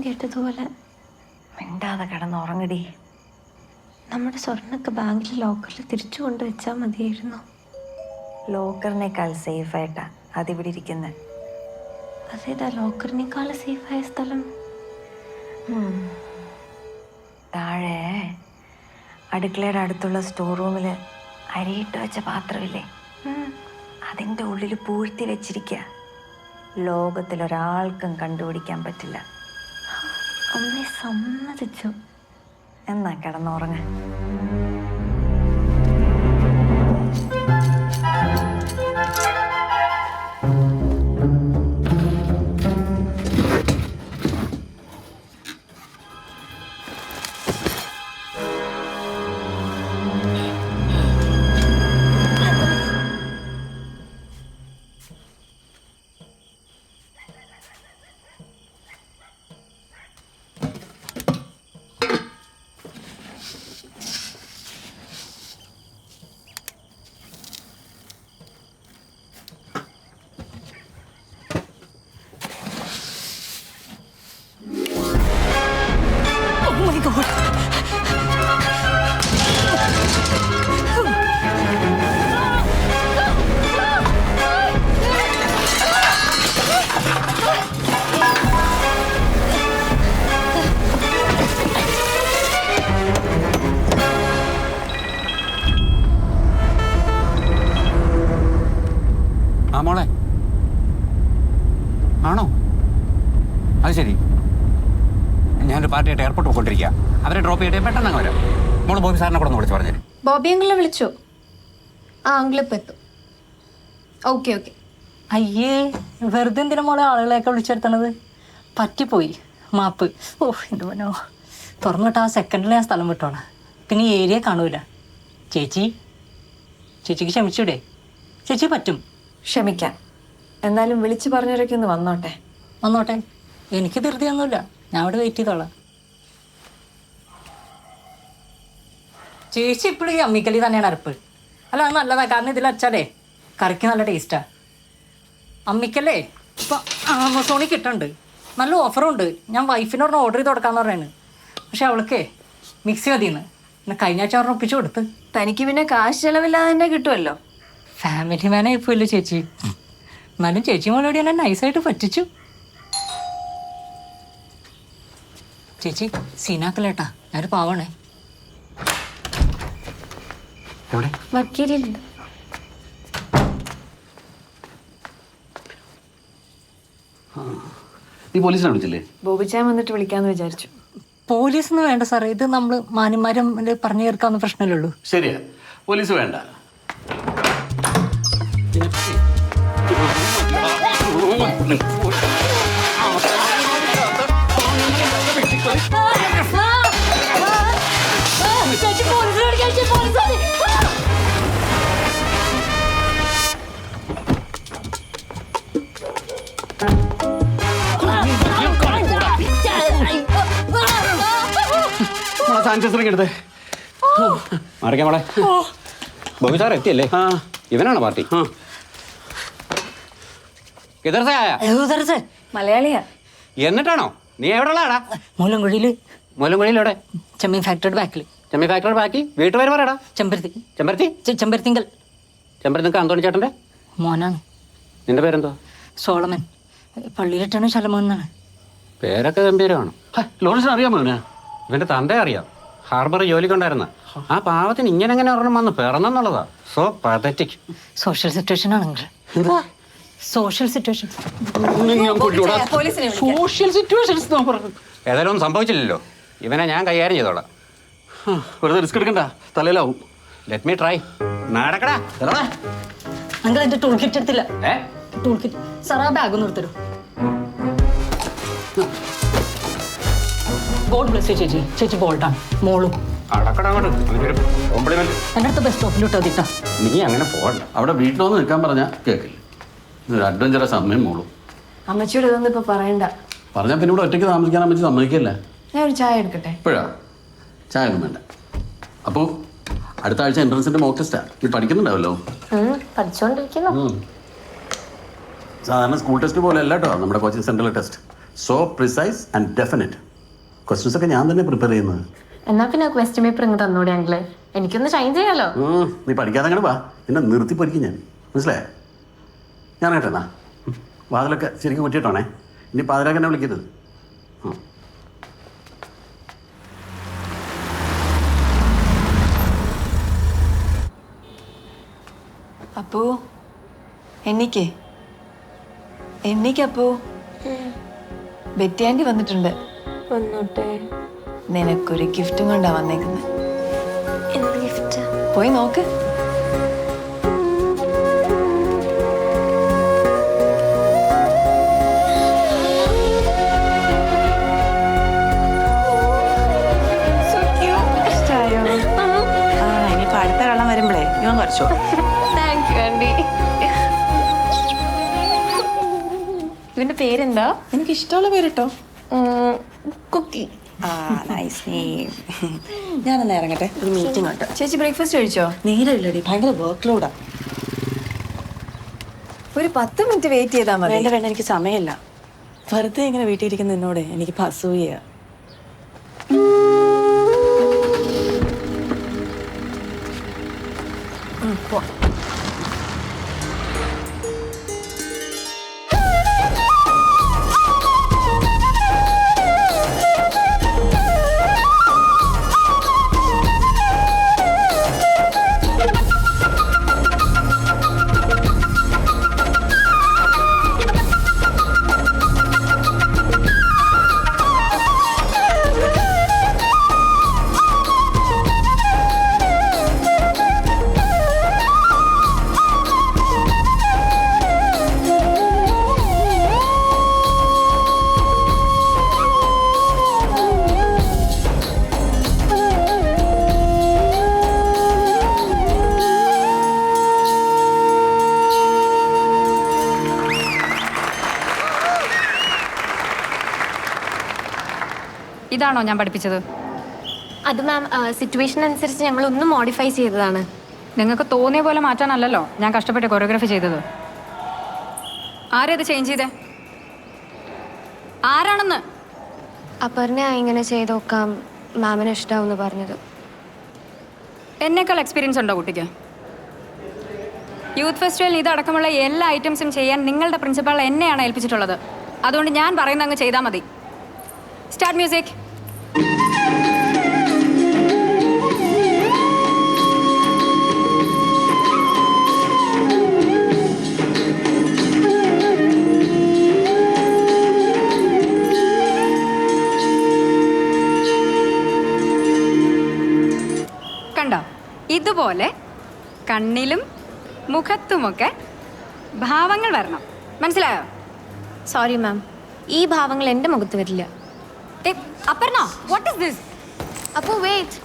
കേട്ടതുപോലെ മിണ്ടാതെ കിടന്നുറങ്ങടി. നമ്മുടെ സ്വർണ്ണൊക്കെ ബാങ്കിൽ ലോക്കറിൽ തിരിച്ചു കൊണ്ടുവച്ചാൽ മതിയായിരുന്നു. ലോക്കറിനേക്കാൾ സേഫായിട്ടാ അതിവിടെ ഇരിക്കുന്നത്. അതേതാ ലോക്കറിനേക്കാൾ സേഫായ സ്ഥലം? താഴെ അടുക്കളയുടെ അടുത്തുള്ള സ്റ്റോർ റൂമിൽ അരിയിട്ട് വെച്ച പാത്രമില്ലേ, അതിൻ്റെ ഉള്ളിൽ പൂഴ്ത്തി വെച്ചിരിക്കുക. ലോകത്തിലൊരാൾക്കും കണ്ടുപിടിക്കാൻ പറ്റില്ല. അമ്മേ സമ്മതിച്ചു. എന്നാ കിടന്നുറങ്ങ. ആ മോളെ ആണോ? അത് ശരി. ഞാനൊരു പാർട്ടിയായിട്ട് എയർപോർട്ട് പോയിക്കൊണ്ടിരിക്കുക. അവരെ ഡ്രോപ്പ് ചെയ്തിട്ട് പെട്ടെന്ന് അങ്ങ് വരാം. മോള് ബോബി സാറിനെ കൂടെ ഒന്ന് വിളിച്ച് പറഞ്ഞു. ബോബി അങ്കിളിനെ വിളിച്ചോ? ആ അങ്കിളിപ്പോൾ എത്തും. Okay okay. അയ്യേ, വെറുതെ എന്തിനാ മോളെ ആളുകളെയൊക്കെ വിളിച്ചെടുത്തണത്? പറ്റിപ്പോയി, മാപ്പ്. ഓ എൻ്റെ മോനോ, തുറന്നു വിട്ടാൽ ആ സെക്കൻഡിൽ ഞാൻ സ്ഥലം വിട്ടോളാം. പിന്നെ ഈ ഏരിയ കാണൂല. ചേച്ചിക്ക് ക്ഷമിച്ചൂടെ? ചേച്ചി പറ്റും. ക്ഷമിക്കാം. എന്നാലും വിളിച്ചു പറഞ്ഞവരൊക്കെ ഒന്ന് വന്നോട്ടെ. എനിക്ക് ധൃതിയൊന്നുമില്ല, ഞാൻ അവിടെ വെയിറ്റ് ചെയ്തോളാം. ചേച്ചി ഇപ്പോഴും ഈ അമ്മിക്കലി തന്നെയാണ് അരപ്പ്. അല്ല അത് നല്ലതാണ്, കാരണം ഇതിൽ അച്ചാലേ കറിക്ക് നല്ല ടേസ്റ്റാ. അമ്മിക്കല്ലേ ഇപ്പം ആമസോണിൽ കിട്ടുന്നുണ്ട്, നല്ല ഓഫറും ഉണ്ട്. ഞാൻ വൈഫിന് പറഞ്ഞ ഓർഡർ ചെയ്ത് കൊടുക്കാമെന്ന് പറഞ്ഞാണ്. പക്ഷെ അവൾക്ക് മിക്സി മതിയെന്ന്. പിന്നെ കഴിഞ്ഞ ആഴ്ച പറഞ്ഞ് ഒപ്പിച്ചു കൊടുത്ത്. തനിക്ക് പിന്നെ കാശ് ചെലവില്ലാതെ തന്നെ കിട്ടുമല്ലോ. ഫാമിലി മാൻ ആയിപ്പോയില്ലോ ചേച്ചി. എന്നാലും ചേച്ചി മോളോട് എന്നെ നൈസായിട്ട് പറ്റിച്ചു. ചേച്ചി സീനാക്കല്ലേട്ടാ, ഞാനൊരു പാവാണേ. എവിടെ? വക്കീലുണ്ട്. നീ പോലീസിനെ വിളിച്ചില്ലേ? ബോബിച്ചാൻ വന്നിട്ട് വിളിക്കാന്ന് വിചാരിച്ചു. പോലീസൊന്നും വേണ്ട സാറേ, ഇത് നമ്മൾ മാന്യന്മാരും പറഞ്ഞു തീർക്കാവുന്ന പ്രശ്നമല്ലേ. ശരിയാ, പോലീസ് വേണ്ട. സാനിറ്റൈസറിങ് എടുത്തേ. മാറിക്കാൻ മോളെ. ബോബി സാർ എത്തിയല്ലേ? ഇവനാണോ പാർട്ടി? മലയാളിയാ. എന്നിട്ടാണോ? നീ എവിടെ ഉള്ളാടാ? മൂലംകുഴിയില്. മൂലംകുഴിയിലെവിടെ? ചെമ്മീൻ ഫാക്ടറിയുടെ ബാക്കിൽ. ചെമ്മീൻ ഫാക്ടറിയുടെ ബാക്കി വീട്ടുപേര് പറയടാ. ചെമ്പരത്തി. ചെമ്പരത്തിങ്കൽ. ചെമ്പരത്തിങ്കൽ അന്തോണി ചേട്ടൻ്റെ മോനാണ്. നിന്റെ പേരെന്തോ? സോളമൻ. പള്ളിയിലിട്ടാണ് ശലമോൻ എന്നാണ് പേരൊക്കെ ഗംഭീരമാണ്. ലോറൻസിന് അറിയാമോ? ഇവന്റെ തന്തെ അറിയാം, ഹാർബർ ജോലിക്കുണ്ടായിരുന്ന. ആ പാവത്തിന് ഇങ്ങനെ ഒരെണ്ണം വന്ന് പിറന്നെന്നുള്ളതാ. സോ പാതറ്റിക്. സോഷ്യൽ സിറ്റുവേഷൻ ആണെങ്കിൽ സോഷ്യൽ സിറ്റുവേഷൻ. സോഷ്യൽ സിറ്റുവേഷൻസ് ഏതായാലും ഒന്നും സംഭവിച്ചില്ലല്ലോ. ഇവനെ ഞാൻ കൈകാര്യം ചെയ്തോളാം. വെറുതെ റിസ്ക് എടുക്കണ്ട, തലയിലാവും. Let me try. നടക്കടാ. അങ്കിൾ എന്റെ ടൂൾ കിറ്റ് എടുത്തില്ല. ടൂൾ കിറ്റ് സാർ ആ ബാഗ് ഒന്ന് എടുത്തരും. ഗോഡ് ബ്ലെസ് ചേച്ചി. ചേച്ചി ബോൾട്ടാണ്. മോളും എൻ്റെ അടുത്ത് ബസ് സ്റ്റോപ്പിൽ ഇട്ടോ ദിട്ടാ. നീ അങ്ങനെ പോകണ്ട. അവിടെ വീട്ടിലൊന്ന് നിൽക്കാൻ പറഞ്ഞാൽ കേൾക്കില്ല. ഒരു അഡ്വഞ്ചറസ് അമ്മയും മോളും. അമ്മച്ചിയോട് ഇതൊന്നും ഇപ്പൊ പറയണ്ട. പറഞ്ഞാൽ പിന്നെ ഇവിടെ ഒറ്റയ്ക്ക് താമസിക്കാൻ അമ്മച്ചി സമ്മതിക്കല്ലേ? ഞാൻ ഒരു ചായ എടുക്കട്ടെ? ഇപ്പോഴാ? ചായ ഒന്നും വേണ്ട. അപ്പോൾ അടുത്ത ആഴ്ച എൻട്രൻസിന്റെ മോക്ക് ടെസ്റ്റാ. നീ പഠിക്കുന്നുണ്ടാവല്ലോ? പഠിച്ചോണ്ടിരിക്കുന്നു. സാധാരണ സ്കൂൾ ടെസ്റ്റ് പോലെ അല്ല കേട്ടോ നമ്മുടെ കോച്ചിങ് സെന്ററിലെ test. So precise and definite. Questions ഒക്കെ ഞാൻ തന്നെ പ്രിപ്പയർ ചെയ്യുന്നത്. എന്നാ പിന്നെ ക്വസ്റ്റ്യൻ പേപ്പർ ഇങ്ങ് തന്നൂടെ അങ്കിള്, എനിക്കൊന്ന് ഷൈൻ ചെയ്യാലോ. നീ പഠിക്കാതെ അങ്ങനെ വാ, എന്നെ നിർത്തി പൊരിക്കും ഞാൻ, മനസ്സിലായേ? ഞാൻ കേട്ടെന്നാ വാതിലൊക്കെ ശരിക്കും കുറ്റിയിട്ടോണേ, ഇനി പാതിരാക്ക് എന്നെ വിളിക്കരുത്. അപ്പോ എണ്ണിക്കപ്പോ ബെറ്റി ആൻറ്റി വന്നിട്ടുണ്ട്. വന്നോട്ടെ. നിനക്കൊരു ഗിഫ്റ്റും കൊണ്ടാ വന്നേക്കുന്നത്. എന്ത് ഗിഫ്റ്റ്? പോയി നോക്ക്. ഇഷ്ടായോ? ഇനിയിപ്പോ അടുത്ത കള്ളം വരുമ്പോഴേ ഇവൻ കുറച്ചോ. Thank you aunty. ഇവന്റെ പേരെന്താ? എനിക്ക് ഇഷ്ടമുള്ള പേരിട്ടോ. കുക്കി. ആ നൈസ് നെയിം. ഞാനെന്നാ ഇറങ്ങട്ടെ, ഒരു മീറ്റിംഗ് ഉണ്ട്. ചേച്ചി ബ്രേക്ക്ഫാസ്റ്റ് കഴിച്ചോ? നേരമില്ലടി, ഭയങ്കര വർക്ക് ലോഡാ. ഒരു 10 മിനിറ്റ് വെയിറ്റ് ചെയ്താൽ മതി. വേണ്ട വേണ്ട, എനിക്ക് സമയമില്ല. വെറുതെ ഇങ്ങനെ വീട്ടിലിരിക്കുന്ന നിന്നോട് എനിക്ക് അസൂയ. ഇതാണോ ഞാൻ പഠിപ്പിച്ചത്? അത് മാം സിറ്റുവേഷൻ അനുസരിച്ച് ഞങ്ങൾ ഒന്ന് മോഡിഫൈ ചെയ്തതാണ്. നിങ്ങൾക്ക് തോന്നിയ പോലെ മാറ്റാനല്ലല്ലോ ഞാൻ കഷ്ടപ്പെട്ട് കൊറിയോഗ്രാഫി ചെയ്തത്. ആരേത് ചേഞ്ച് ചെയ്തേ? ആരാണെന്ന്? അപർണ ഇങ്ങനെ ചെയ്ത് നോക്കാം, മാമിന് ഇഷ്ടാവെന്ന് പറഞ്ഞത്. എന്നേക്കാൾ എക്സ്പീരിയൻസ് ഉണ്ടോ കുട്ടിക്ക്? യൂത്ത് ഫെസ്റ്റിവലിന് ഇതടക്കമുള്ള എല്ലാ ഐറ്റംസും ചെയ്യാൻ നിങ്ങളുടെ പ്രിൻസിപ്പാൾ എന്നെയാണ് ഏൽപ്പിച്ചിട്ടുള്ളത്. അതുകൊണ്ട് ഞാൻ പറയുന്ന അങ്ങ് ചെയ്താൽ മതി. Start music. കണ്ടോ? ഇതുപോലെ കണ്ണിലും മുഖത്തുമൊക്കെ ഭാവങ്ങൾ വരണം. മനസ്സിലായോ? സോറി മാം, ഈ ഭാവങ്ങൾ എൻ്റെ മുഖത്ത് വരില്ല. Aparna, what is this? അപ്പോൾ വെയിറ്റ്,